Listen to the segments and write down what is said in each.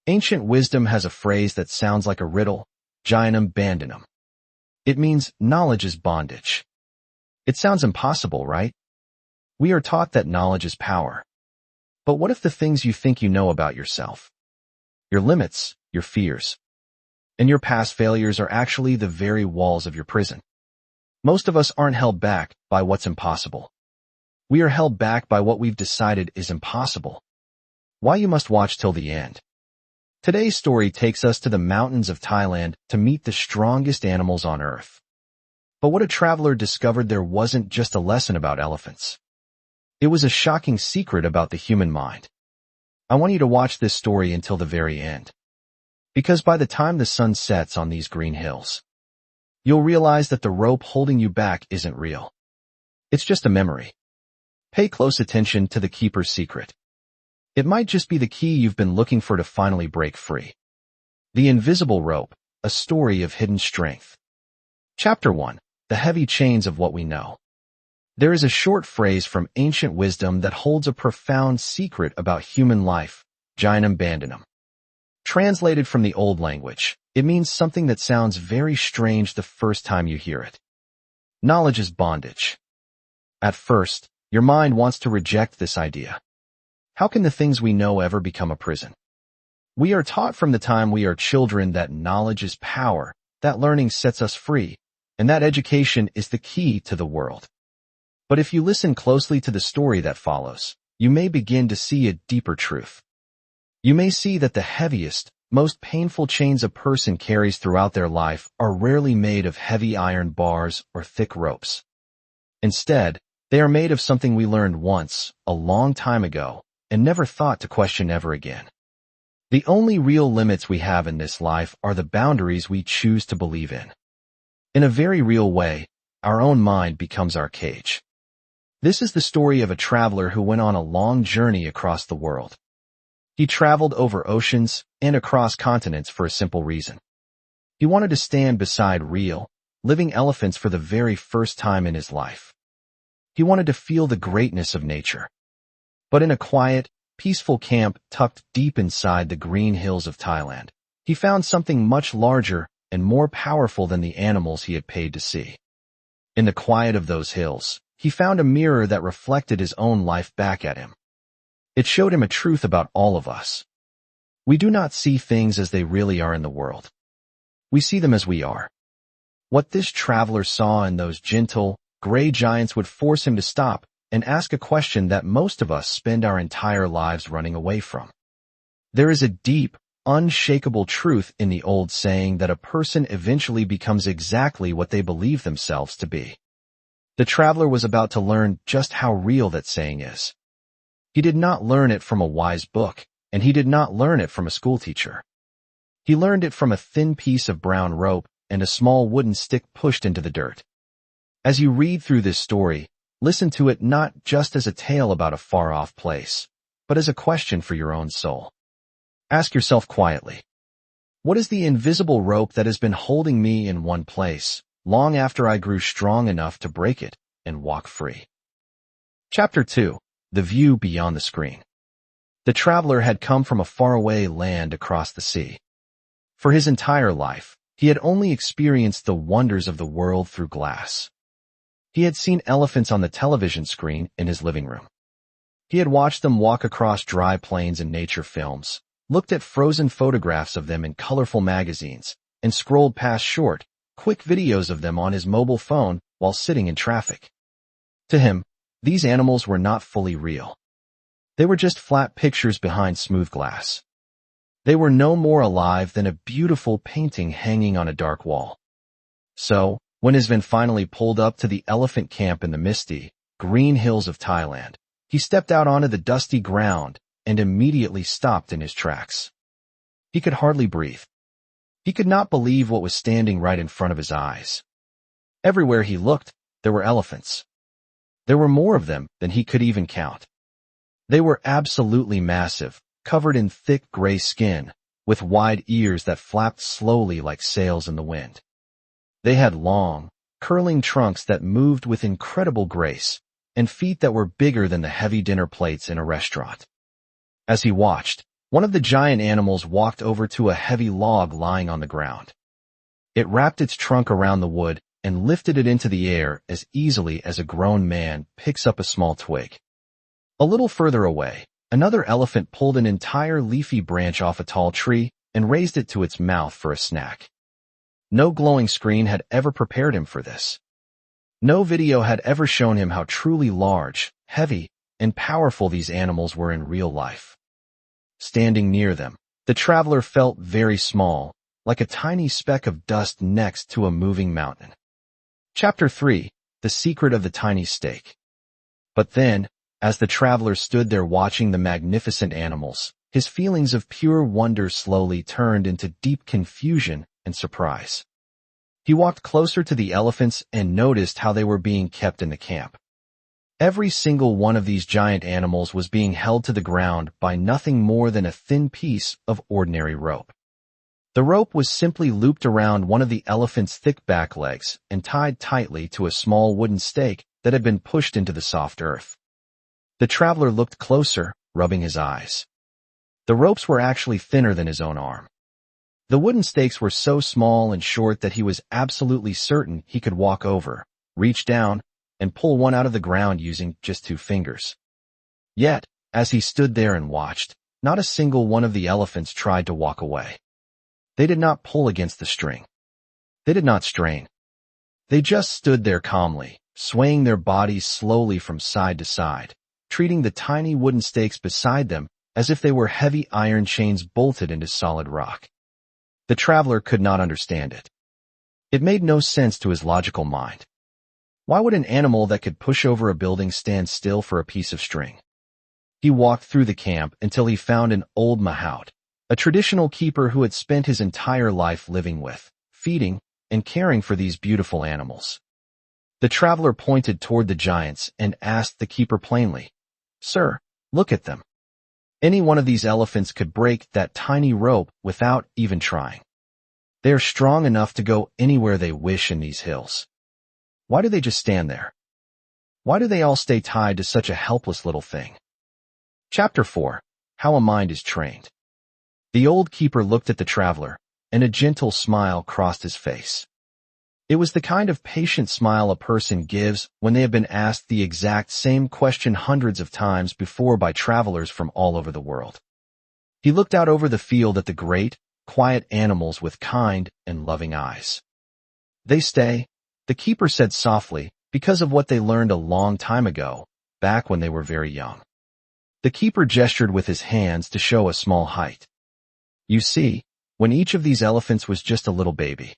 Ancient wisdom has a phrase that sounds like a riddle, Jnanam Bandhanam. It means knowledge is bondage. It sounds impossible, right? We are taught that knowledge is power. But what if the things you think you know about yourself, your limits, your fears, and your past failures are actually the very walls of your prison? Most of us aren't held back by what's impossible. We are held back by what we've decided is impossible. Why you must watch till the end. Today's story takes us to the mountains of Thailand to meet the strongest animals on Earth. But what a traveler discovered there wasn't just a lesson about elephants. It was a shocking secret about the human mind. I want you to watch this story until the very end. Because by the time the sun sets on these green hills, you'll realize that the rope holding you back isn't real. It's just a memory. Pay close attention to the keeper's secret. It might just be the key you've been looking for to finally break free. The Invisible Rope, a story of hidden strength. Chapter 1. The heavy chains of what we know. There is a short phrase from ancient wisdom that holds a profound secret about human life, Jnanam Bandhanam. Translated from the old language, it means something that sounds very strange the first time you hear it. Knowledge is bondage. At first, your mind wants to reject this idea. How can the things we know ever become a prison? We are taught from the time we are children that knowledge is power, that learning sets us free, and that education is the key to the world. But if you listen closely to the story that follows, you may begin to see a deeper truth. You may see that the heaviest, most painful chains a person carries throughout their life are rarely made of heavy iron bars or thick ropes. Instead, they are made of something we learned once, a long time ago, and never thought to question ever again. The only real limits we have in this life are the boundaries we choose to believe in. In a very real way, our own mind becomes our cage. This is the story of a traveler who went on a long journey across the world. He traveled over oceans and across continents for a simple reason. He wanted to stand beside real, living elephants for the very first time in his life. He wanted to feel the greatness of nature. But in a quiet, peaceful camp tucked deep inside the green hills of Thailand, he found something much larger and more powerful than the animals he had paid to see. In the quiet of those hills, he found a mirror that reflected his own life back at him. It showed him a truth about all of us. We do not see things as they really are in the world. We see them as we are. What this traveler saw in those gentle, gray giants would force him to stop and ask a question that most of us spend our entire lives running away from. There is a deep, unshakable truth in the old saying that a person eventually becomes exactly what they believe themselves to be. The traveler was about to learn just how real that saying is. He did not learn it from a wise book, and he did not learn it from a schoolteacher. He learned it from a thin piece of brown rope and a small wooden stick pushed into the dirt. As you read through this story, listen to it not just as a tale about a far-off place, but as a question for your own soul. Ask yourself quietly, what is the invisible rope that has been holding me in one place, long after I grew strong enough to break it and walk free? Chapter 2. The View Beyond the Screen. The traveler had come from a faraway land across the sea. For his entire life, he had only experienced the wonders of the world through glass. He had seen elephants on the television screen in his living room. He had watched them walk across dry plains in nature films, looked at frozen photographs of them in colorful magazines, and scrolled past short, quick videos of them on his mobile phone while sitting in traffic. To him, these animals were not fully real. They were just flat pictures behind smooth glass. They were no more alive than a beautiful painting hanging on a dark wall. So, when his van finally pulled up to the elephant camp in the misty, green hills of Thailand, he stepped out onto the dusty ground and immediately stopped in his tracks. He could hardly breathe. He could not believe what was standing right in front of his eyes. Everywhere he looked, there were elephants. There were more of them than he could even count. They were absolutely massive, covered in thick gray skin, with wide ears that flapped slowly like sails in the wind. They had long, curling trunks that moved with incredible grace, and feet that were bigger than the heavy dinner plates in a restaurant. As he watched, One of the giant animals walked over to a heavy log lying on the ground. It wrapped its trunk around the wood and lifted it into the air as easily as a grown man picks up a small twig. A little further away, another elephant pulled an entire leafy branch off a tall tree and raised it to its mouth for a snack. No glowing screen had ever prepared him for this. No video had ever shown him how truly large, heavy, and powerful these animals were in real life. Standing near them, the traveler felt very small, like a tiny speck of dust next to a moving mountain. Chapter 3. The Secret of the Tiny Steak. But then, as the traveler stood there watching the magnificent animals, his feelings of pure wonder slowly turned into deep confusion and surprise. He walked closer to the elephants and noticed how they were being kept in the camp. Every single one of these giant animals was being held to the ground by nothing more than a thin piece of ordinary rope. The rope was simply looped around one of the elephant's thick back legs and tied tightly to a small wooden stake that had been pushed into the soft earth. The traveler looked closer, rubbing his eyes. The ropes were actually thinner than his own arm. The wooden stakes were so small and short that he was absolutely certain he could walk over, reach down, and pull one out of the ground using just 2 fingers. Yet, as he stood there and watched, not a single one of the elephants tried to walk away. They did not pull against the string. They did not strain. They just stood there calmly, swaying their bodies slowly from side to side, treating the tiny wooden stakes beside them as if they were heavy iron chains bolted into solid rock. The traveler could not understand it. It made no sense to his logical mind. Why would an animal that could push over a building stand still for a piece of string? He walked through the camp until he found an old mahout, a traditional keeper who had spent his entire life living with, feeding, and caring for these beautiful animals. The traveler pointed toward the giants and asked the keeper plainly, "Sir, look at them. Any one of these elephants could break that tiny rope without even trying. They are strong enough to go anywhere they wish in these hills. Why do they just stand there? Why do they all stay tied to such a helpless little thing?" Chapter 4. How a Mind is Trained. The old keeper looked at the traveler, and a gentle smile crossed his face. It was the kind of patient smile a person gives when they have been asked the exact same question hundreds of times before by travelers from all over the world. He looked out over the field at the great, quiet animals with kind and loving eyes. "They stay," the keeper said softly, "because of what they learned a long time ago, back when they were very young." The keeper gestured with his hands to show a small height. "You see, when each of these elephants was just a little baby.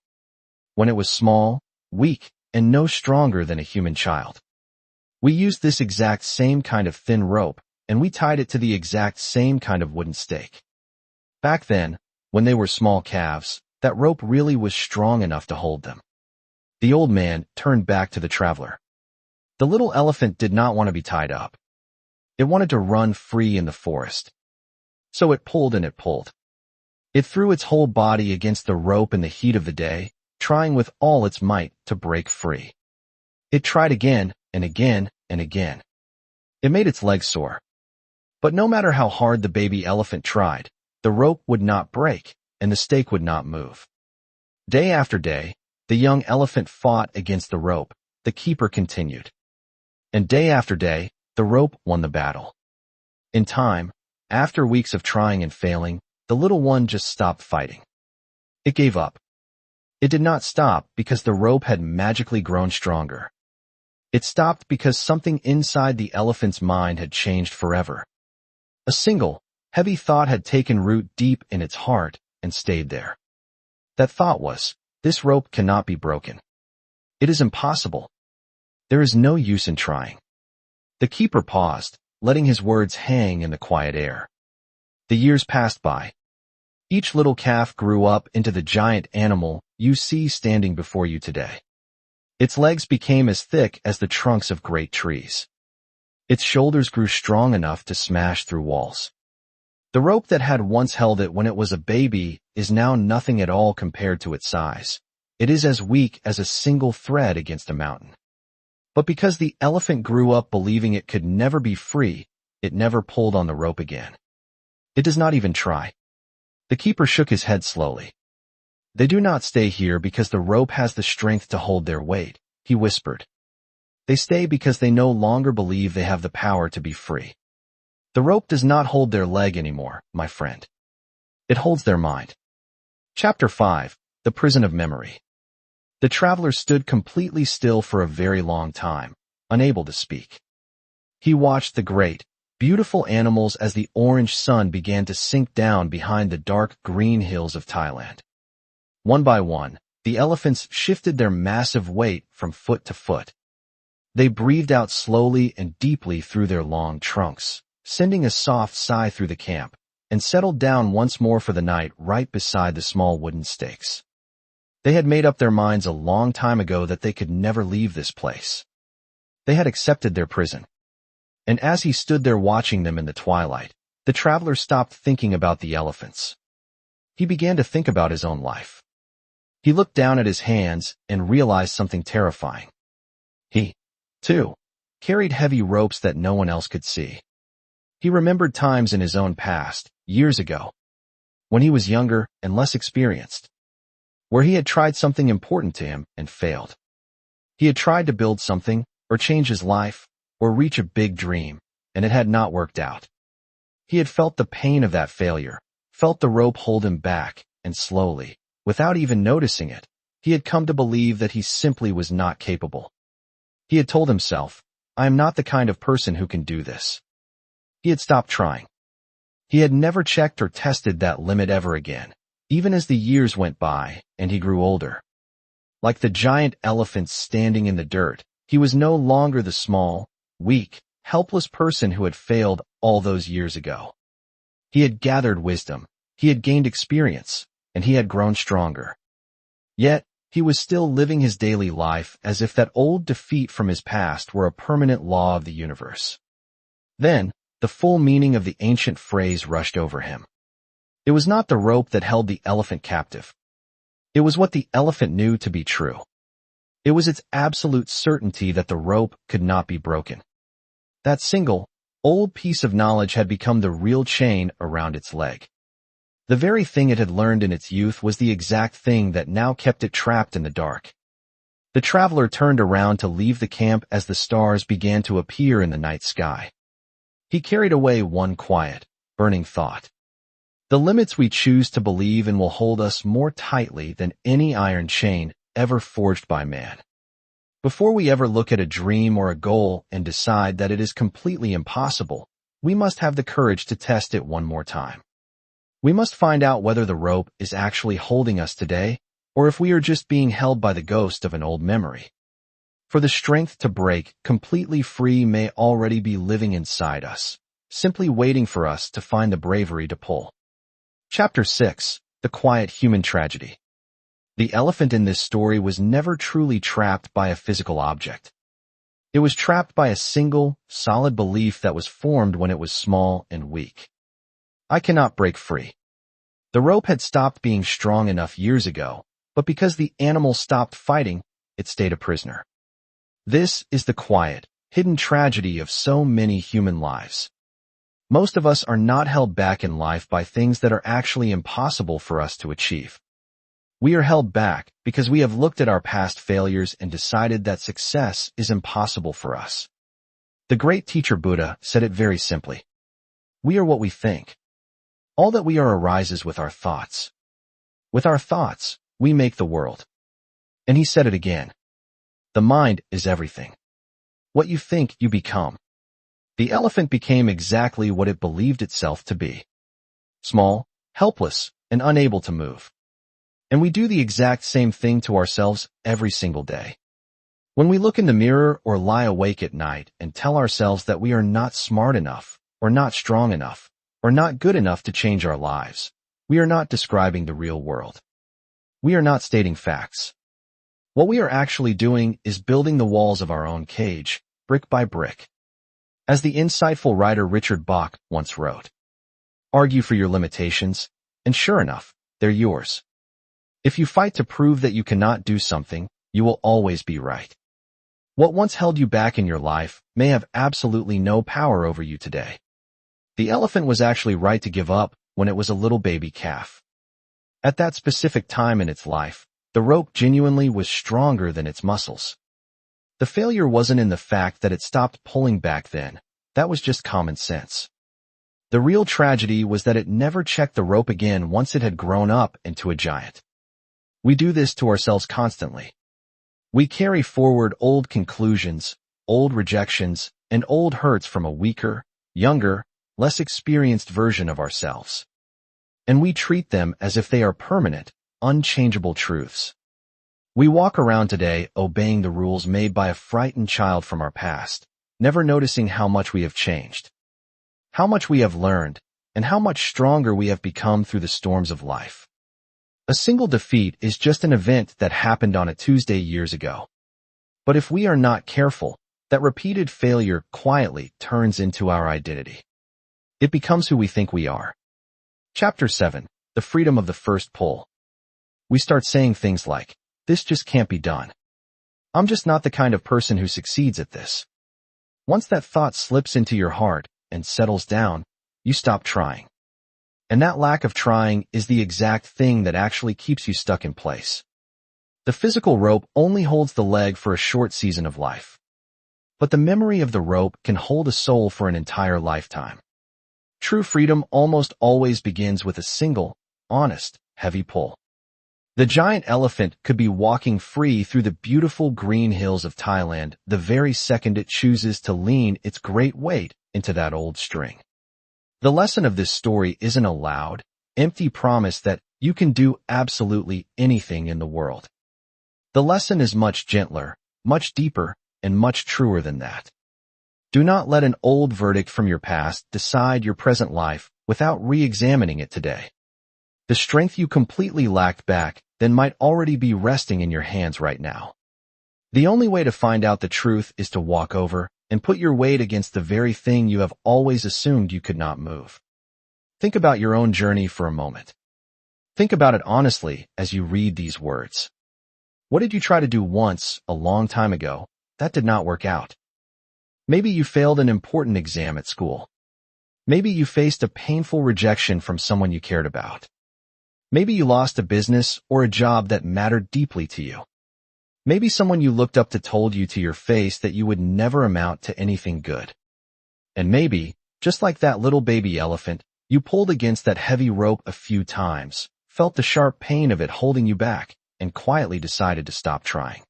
When it was small, weak, and no stronger than a human child. We used this exact same kind of thin rope, and we tied it to the exact same kind of wooden stake. Back then, when they were small calves, that rope really was strong enough to hold them." The old man turned back to the traveler. The little elephant did not want to be tied up. It wanted to run free in the forest. So it pulled and it pulled. It threw its whole body against the rope in the heat of the day, trying with all its might to break free. It tried again and again and again. It made its legs sore. But no matter how hard the baby elephant tried, the rope would not break and the stake would not move. Day after day, the young elephant fought against the rope, the keeper continued. And day after day, the rope won the battle. In time, after weeks of trying and failing, the little one just stopped fighting. It gave up. It did not stop because the rope had magically grown stronger. It stopped because something inside the elephant's mind had changed forever. A single, heavy thought had taken root deep in its heart and stayed there. That thought was, "This rope cannot be broken. It is impossible. There is no use in trying." The keeper paused, letting his words hang in the quiet air. The years passed by. Each little calf grew up into the giant animal you see standing before you today. Its legs became as thick as the trunks of great trees. Its shoulders grew strong enough to smash through walls. The rope that had once held it when it was a baby is now nothing at all compared to its size. It is as weak as a single thread against a mountain. But because the elephant grew up believing it could never be free, it never pulled on the rope again. It does not even try. The keeper shook his head slowly. They do not stay here because the rope has the strength to hold their weight, he whispered. They stay because they no longer believe they have the power to be free. The rope does not hold their leg anymore, my friend. It holds their mind. Chapter 5. The Prison of Memory. The traveler stood completely still for a very long time, unable to speak. He watched the great, beautiful animals as the orange sun began to sink down behind the dark green hills of Thailand. One by one, the elephants shifted their massive weight from foot to foot. They breathed out slowly and deeply through their long trunks, sending a soft sigh through the camp, and settled down once more for the night right beside the small wooden stakes. They had made up their minds a long time ago that they could never leave this place. They had accepted their prison. And as he stood there watching them in the twilight, the traveler stopped thinking about the elephants. He began to think about his own life. He looked down at his hands and realized something terrifying. He, too, carried heavy ropes that no one else could see. He remembered times in his own past, years ago, when he was younger and less experienced, where he had tried something important to him and failed. He had tried to build something, or change his life, or reach a big dream, and it had not worked out. He had felt the pain of that failure, felt the rope hold him back, and slowly, without even noticing it, he had come to believe that he simply was not capable. He had told himself, I am not the kind of person who can do this. He had stopped trying. He had never checked or tested that limit ever again, even as the years went by and he grew older. Like the giant elephants standing in the dirt, he was no longer the small, weak, helpless person who had failed all those years ago. He had gathered wisdom, he had gained experience, and he had grown stronger. Yet, he was still living his daily life as if that old defeat from his past were a permanent law of the universe. Then, the full meaning of the ancient phrase rushed over him. It was not the rope that held the elephant captive. It was what the elephant knew to be true. It was its absolute certainty that the rope could not be broken. That single, old piece of knowledge had become the real chain around its leg. The very thing it had learned in its youth was the exact thing that now kept it trapped in the dark. The traveler turned around to leave the camp as the stars began to appear in the night sky. He carried away one quiet, burning thought. The limits we choose to believe in will hold us more tightly than any iron chain ever forged by man. Before we ever look at a dream or a goal and decide that it is completely impossible, we must have the courage to test it one more time. We must find out whether the rope is actually holding us today, or if we are just being held by the ghost of an old memory. For the strength to break completely free may already be living inside us, simply waiting for us to find the bravery to pull. Chapter 6. The Quiet Human Tragedy. The elephant in this story was never truly trapped by a physical object. It was trapped by a single, solid belief that was formed when it was small and weak. I cannot break free. The rope had stopped being strong enough years ago, but because the animal stopped fighting, it stayed a prisoner. This is the quiet, hidden tragedy of so many human lives. Most of us are not held back in life by things that are actually impossible for us to achieve. We are held back because we have looked at our past failures and decided that success is impossible for us. The great teacher Buddha said it very simply. We are what we think. All that we are arises with our thoughts. With our thoughts, we make the world. And he said it again. The mind is everything. What you think, you become. The elephant became exactly what it believed itself to be. Small, helpless, and unable to move. And we do the exact same thing to ourselves every single day. When we look in the mirror or lie awake at night and tell ourselves that we are not smart enough, or not strong enough, or not good enough to change our lives, we are not describing the real world. We are not stating facts. What we are actually doing is building the walls of our own cage, brick by brick. As the insightful writer Richard Bach once wrote, argue for your limitations, and sure enough, they're yours. If you fight to prove that you cannot do something, you will always be right. What once held you back in your life may have absolutely no power over you today. The elephant was actually right to give up when it was a little baby calf. At that specific time in its life, the rope genuinely was stronger than its muscles. The failure wasn't in the fact that it stopped pulling back then. That was just common sense. The real tragedy was that it never checked the rope again once it had grown up into a giant. We do this to ourselves constantly. We carry forward old conclusions, old rejections, and old hurts from a weaker, younger, less experienced version of ourselves. And we treat them as if they are permanent, unchangeable truths. We walk around today obeying the rules made by a frightened child from our past, never noticing how much we have changed, how much we have learned, and how much stronger we have become through the storms of life. A single defeat is just an event that happened on a Tuesday years ago. But if we are not careful, that repeated failure quietly turns into our identity. It becomes who we think we are. Chapter 7. The Freedom of the First Pull. We start saying things like, "This just can't be done. I'm just not the kind of person who succeeds at this." Once that thought slips into your heart and settles down, you stop trying. And that lack of trying is the exact thing that actually keeps you stuck in place. The physical rope only holds the leg for a short season of life. But the memory of the rope can hold a soul for an entire lifetime. True freedom almost always begins with a single, honest, heavy pull. The giant elephant could be walking free through the beautiful green hills of Thailand the very second it chooses to lean its great weight into that old string. The lesson of this story isn't a loud, empty promise that you can do absolutely anything in the world. The lesson is much gentler, much deeper, and much truer than that. Do not let an old verdict from your past decide your present life without re-examining it today. The strength you completely lacked back then might already be resting in your hands right now. The only way to find out the truth is to walk over and put your weight against the very thing you have always assumed you could not move. Think about your own journey for a moment. Think about it honestly as you read these words. What did you try to do once, a long time ago, that did not work out? Maybe you failed an important exam at school. Maybe you faced a painful rejection from someone you cared about. Maybe you lost a business or a job that mattered deeply to you. Maybe someone you looked up to told you to your face that you would never amount to anything good. And maybe, just like that little baby elephant, you pulled against that heavy rope a few times, felt the sharp pain of it holding you back, and quietly decided to stop trying.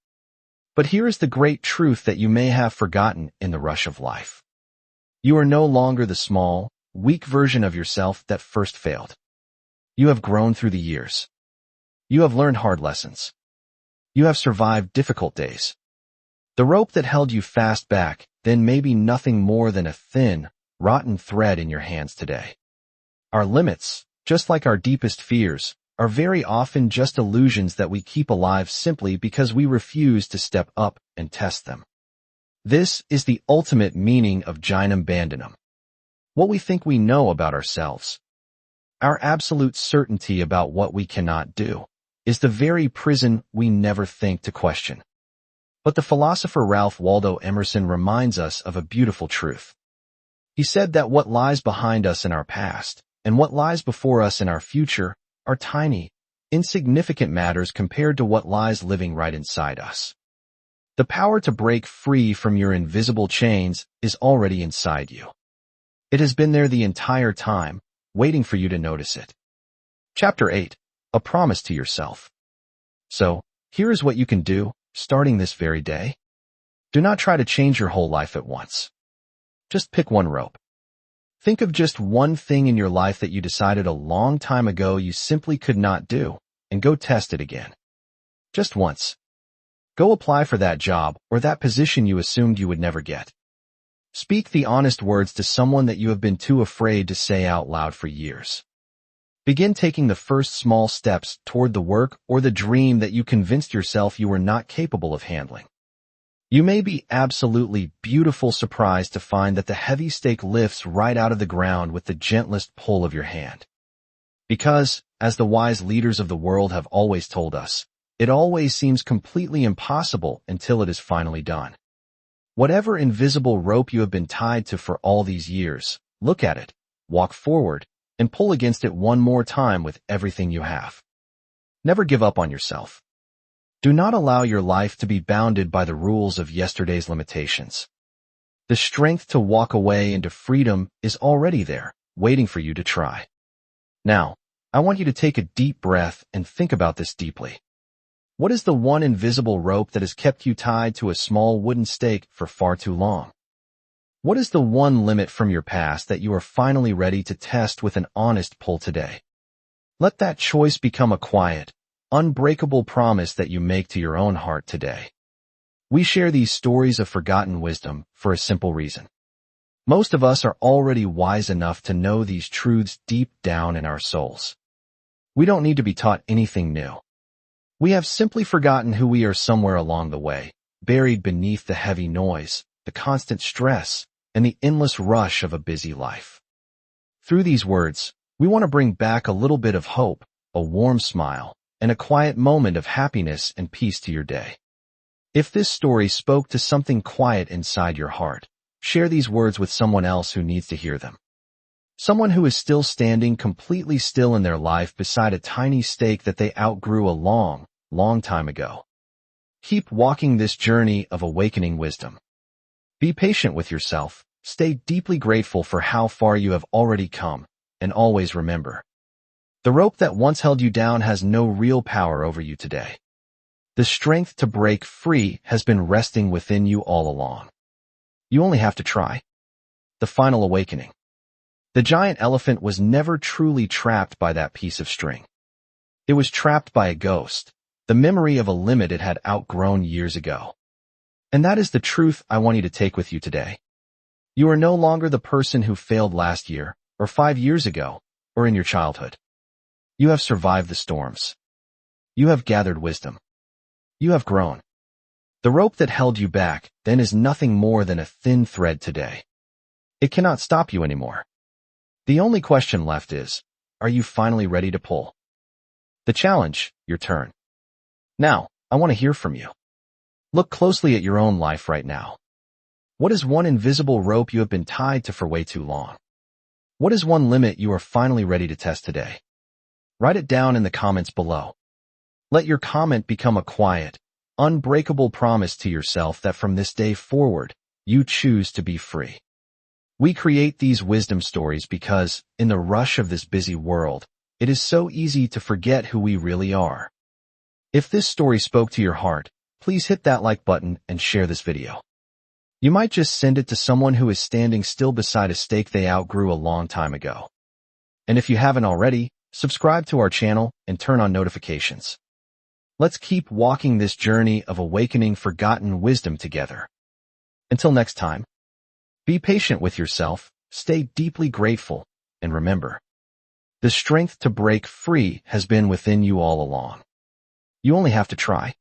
But here is the great truth that you may have forgotten in the rush of life. You are no longer the small, weak version of yourself that first failed. You have grown through the years. You have learned hard lessons. You have survived difficult days. The rope that held you fast back then may be nothing more than a thin, rotten thread in your hands today. Our limits, just like our deepest fears, are very often just illusions that we keep alive simply because we refuse to step up and test them. This is the ultimate meaning of Jnanam Bandhanam. What we think we know about ourselves. Our absolute certainty about what we cannot do is the very prison we never think to question. But the philosopher Ralph Waldo Emerson reminds us of a beautiful truth. He said that what lies behind us in our past and what lies before us in our future are tiny, insignificant matters compared to what lies living right inside us. The power to break free from your invisible chains is already inside you. It has been there the entire time, waiting for you to notice it. Chapter 8. A promise to yourself. So, here is what you can do, starting this very day. Do not try to change your whole life at once. Just pick one rope. Think of just one thing in your life that you decided a long time ago you simply could not do, and go test it again. Just once. Go apply for that job or that position you assumed you would never get. Speak the honest words to someone that you have been too afraid to say out loud for years. Begin taking the first small steps toward the work or the dream that you convinced yourself you were not capable of handling. You may be absolutely beautiful surprised to find that the heavy stake lifts right out of the ground with the gentlest pull of your hand. Because, as the wise leaders of the world have always told us, it always seems completely impossible until it is finally done. Whatever invisible rope you have been tied to for all these years, look at it, walk forward, and pull against it one more time with everything you have. Never give up on yourself. Do not allow your life to be bounded by the rules of yesterday's limitations. The strength to walk away into freedom is already there, waiting for you to try. Now, I want you to take a deep breath and think about this deeply. What is the one invisible rope that has kept you tied to a small wooden stake for far too long? What is the one limit from your past that you are finally ready to test with an honest pull today? Let that choice become a quiet, unbreakable promise that you make to your own heart today. We share these stories of forgotten wisdom for a simple reason. Most of us are already wise enough to know these truths deep down in our souls. We don't need to be taught anything new. We have simply forgotten who we are somewhere along the way, buried beneath the heavy noise, the constant stress, and the endless rush of a busy life. Through these words, we want to bring back a little bit of hope, a warm smile, and a quiet moment of happiness and peace to your day. If this story spoke to something quiet inside your heart, share these words with someone else who needs to hear them. Someone who is still standing completely still in their life beside a tiny stake that they outgrew a long, long time ago. Keep walking this journey of awakening wisdom. Be patient with yourself, stay deeply grateful for how far you have already come, and always remember, the rope that once held you down has no real power over you today. The strength to break free has been resting within you all along. You only have to try. The final awakening. The giant elephant was never truly trapped by that piece of string. It was trapped by a ghost, the memory of a limit it had outgrown years ago. And that is the truth I want you to take with you today. You are no longer the person who failed last year, or 5 years ago, or in your childhood. You have survived the storms. You have gathered wisdom. You have grown. The rope that held you back then is nothing more than a thin thread today. It cannot stop you anymore. The only question left is, are you finally ready to pull? The challenge, your turn. Now, I want to hear from you. Look closely at your own life right now. What is one invisible rope you have been tied to for way too long? What is one limit you are finally ready to test today? Write it down in the comments below. Let your comment become a quiet, unbreakable promise to yourself that from this day forward, you choose to be free. We create these wisdom stories because, in the rush of this busy world, it is so easy to forget who we really are. If this story spoke to your heart, please hit that like button and share this video. You might just send it to someone who is standing still beside a stake they outgrew a long time ago. And if you haven't already, subscribe to our channel and turn on notifications. Let's keep walking this journey of awakening forgotten wisdom together. Until next time, be patient with yourself, stay deeply grateful, and remember, the strength to break free has been within you all along. You only have to try.